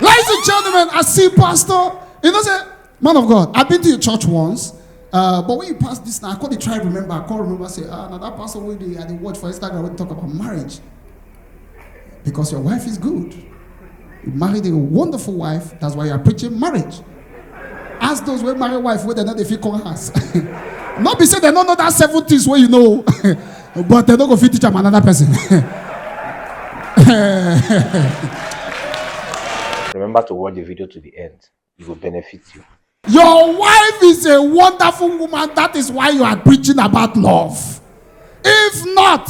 Ladies and gentlemen, I see Pastor. You know, say, man of God, I've been to your church once. But when you pass this now, I can't try to remember. I can't remember. Say, now that pastor will be at the watch for Instagram when you talk about marriage. Because your wife is good. You married a wonderful wife. That's why you are preaching marriage. Ask those who marry wife whether or not they feel call us. Not be said they don't know that 70s where you know, but they don't go fit teach them another person. Remember to watch the video to the end. It will benefit you. Your wife is a wonderful woman. That is why you are preaching about love. If not,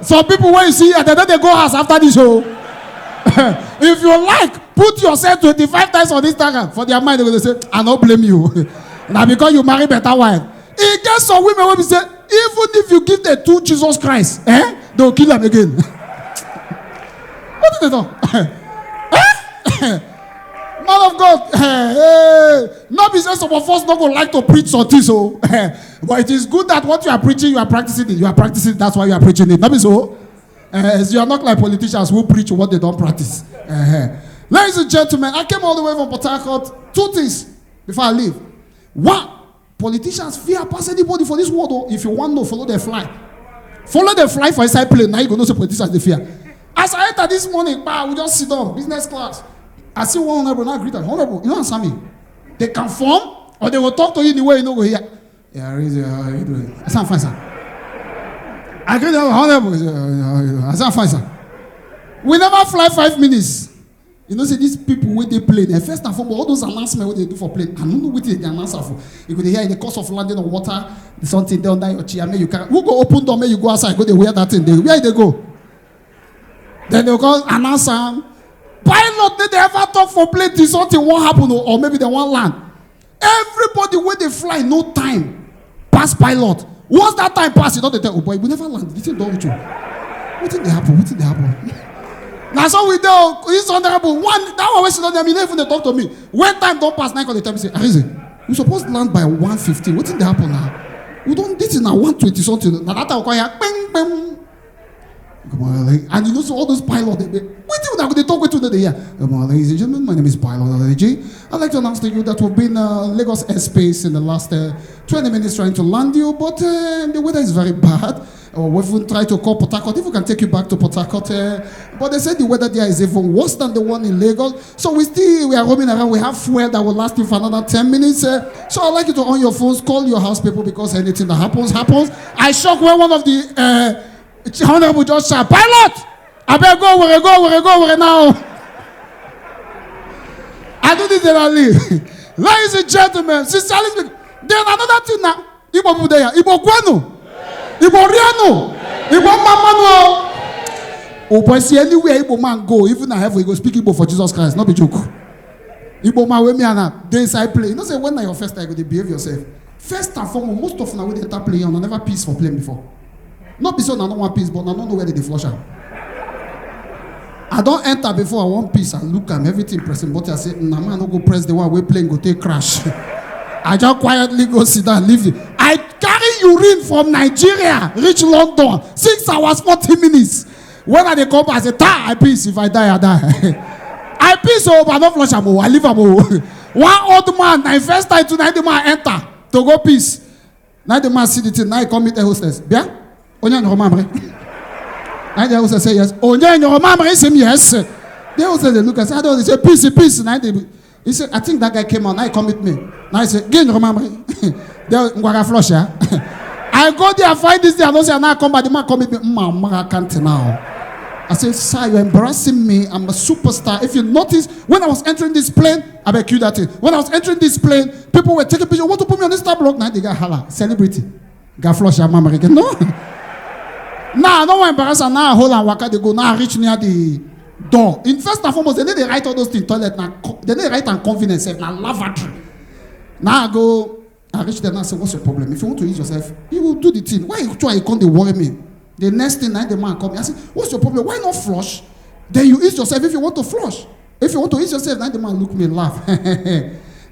some people when you see and then they go house after this show. If you like, put yourself 25 times on Instagram. For their mind, they will say, I don't blame you. Now because you marry better wife. It gets some women when we say, even if you give them to Jesus Christ, they'll kill them again. What did they do? Man of God, not because some of us not going to like to preach something so, but it is good that what you are preaching, you are practicing it. You are practicing it, that's why you are preaching it. Not be so. You are not like politicians who preach what they don't practice. Ladies and gentlemen, I came all the way from Port Harcourt. 2 things before I leave. 1, politicians fear pass anybody for this world. If you want to follow their fly. Follow the fly for inside plane. Now you go know say politicians they fear. As I enter this morning, we just sit down, business class. I see one honorable, now greet them. Honorable, you know answer me. They can form, or they will talk to you in the way you know go here. Yeah, Arinze, how are you doing? I sound fine, sir. I greet them, honorable. I sound fine, sir. We never fly 5 minutes. You know, say these people when they play, they first and foremost, all those announcements what they do for plane, I don't know what they announce for. You could hear in the course of landing on water, something there under your chair, you can who go open door, you go outside, go they wear that thing. Where they go? Then they'll go announce pilot, did they ever talk for plane till something won't happen or maybe they won't land? Everybody when they fly, no time. Pass pilot. Once that time pass, you know they tell, oh boy, we never land. This thing don't with you. What did they happen? What did they happen? Now so we do, it's honorable. One, that one was not there, even they talk to me. When time don't pass, 9 o'clock, they tell me, say, Arinze, we supposed to land by 1:15. What did they happen now? We don't, this is now 1:20 something. Now that time, bang, bang. And you know, so all those pilots, they talk with you that they hear. Ladies and gentlemen, my name is Pilot Arinze. I'd like to announce to you that we've been Lagos airspace in the last 20 minutes trying to land you, but the weather is very bad. We've tried to call Port Harcourt, if we can take you back to Port Harcourt, but they said the weather there is even worse than the one in Lagos. So we are roaming around. We have fuel that will last you for another 10 minutes. So I'd like you to on your phones, call your house people because anything that happens. I shock when one of the honorable just shout, Pilot! I better go now. I do this and I leave. Ladies and gentlemen, sincerely speaking, then another thing now. Igbo people there, Igbo Kwano, Igbo Riano, Igbo Mamano. Oh, boy, see anywhere Igbo man go, even in heaven, he go speak Igbo for Jesus Christ, not be joke. Igbo man, when me and they inside play. You know, say when na your first time, you go behave yourself. First and foremost, most of them when they enter playing, I never peace for playing before. Not because I don't want peace, but I don't know where they flush out. I don't enter before I want peace and look at everything pressing. But I say, nah man, I don't go press the one way playing, go take crash. I just quietly go sit down, leave it. I carry urine from Nigeria, reach London, 6 hours, 40 minutes. When I come back, I say, I peace. If I die, I die. I peace, but I don't flush am. I leave am. One old man, my first time tonight, the man enter to go peace. Now the man see the thing, now he come meet the hostess. Bien? Onya no mamre. Now the hostess say yes. Onya no mamre say yes. The hostess they look and say, I don't say peace. Now he said, I think that guy came out. Now he come with me. Now he said, get no mamre. There ngwara flush ya. I go there, find this day, I don't say now come back. The man come with me. Mama, I can't now. I said, sir, you're embarrassing me. I'm a superstar. If you notice, when I was entering this plane, I beg you that thing. When I was entering this plane, people were taking pictures. Want to put me on this star block? Now they got holla. Celebrity. Got flush your mama again. No. Now, I don't want to embarrass her. Now I hold and waka. They go. Now I reach near the door. In first and foremost, they need to write all those things. Toilet. Now, they need to write and convenience. Now lavatory. Now I go. I reach there and I say, what's your problem? If you want to use yourself, you will do the thing. Why you try? You can't worry me. The next thing, the man come. I say, what's your problem? Why not flush? Then you eat yourself if you want to flush. If you want to eat yourself, the man look me and laugh.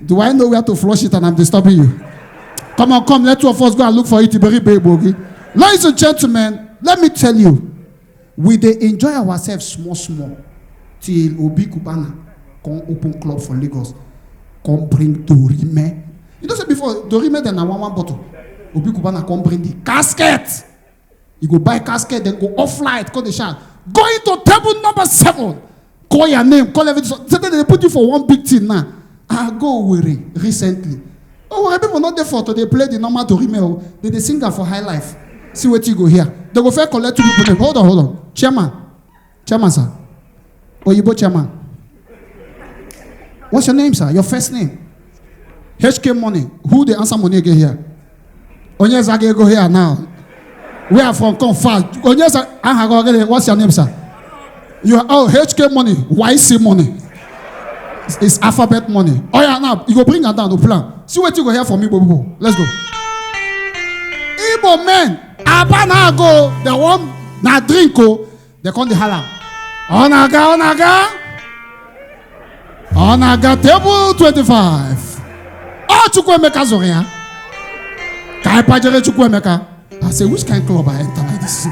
Do I know where to flush it and I'm disturbing you? Come on, come. Let two of us go and look for it. Ladies and gentlemen, let me tell you, we they enjoy ourselves small. Till till Obi Kubana come open club for Lagos, come bring Dorime. You know say before Dorime then na one bottle. Obi Kubana come bring the casket. You go buy casket, then go off light, call the shout. Go into table number 7. Call your name, call everything. So they put you for one big thing now. I go worry recently. Oh, people not there for to they play the normal Dorime. They sing that for high life. See what you go here. They go fair collect 2 people. Hold on. Chairman, sir. Oyibo chairman. What's your name, sir? Your first name? HK Money. Who the answer money get here? Onyezage go here now. We are from come fast. Onyezage, what's your name, sir? You are HK Money. YC Money. It's alphabet money. Oh yeah, now you go bring her down to plan. See what you go here for me, Bobo. Let's go. Igbo men. Abana go, the one na drink they call the halam. Onaga table 25. Oh, Chukwemeka Zoria. Kai Pajere Chukwemeka. I say, which kind of club I enter like this?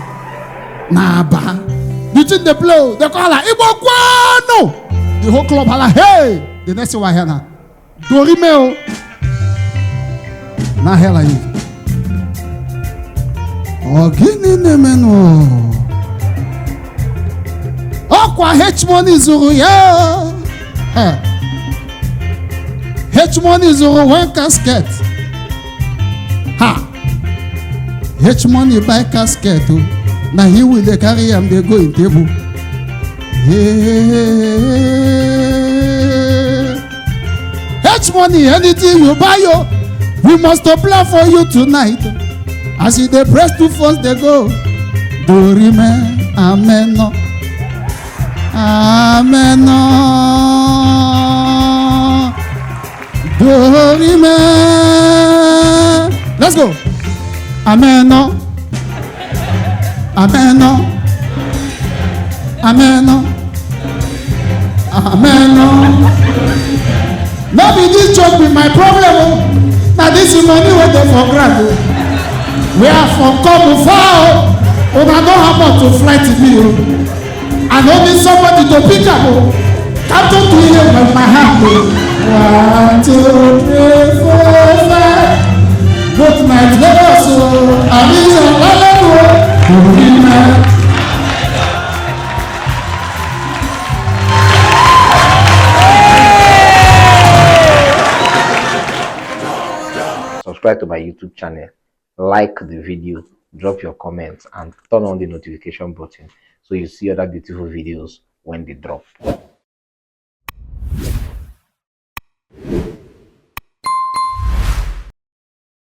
Nah, ba. You think they blow? They call her Igbo Kwano. The whole club hala, hey. The next one here now. Dorimeo. Na hella you. Ogini nemeno. Okwa H-Money zuru ya. H-Money zuru one casket. Ha. H-Money buy casket. Now he will they carry him, they go in table. H-Money, anything you buy yo, we must apply for you tonight. As you they press 2 phones, they go. Dorime, amen, no. Amen, no. Dorime. Let's go. Amen, no. Amen, no. Amen, no. Amen, no. Maybe this joke be my problem. Now this is money where they for grant. We are from Kobu far. Oh, I don't have much to fly to me. I don't need somebody to pick up. Come to you with my hand. 1, 2, 3, 4, 5. Good night, let us go. Arinze Baba. Subscribe to my YouTube channel, like the video, drop your comments, and turn on the notification button so you see other beautiful videos when they drop.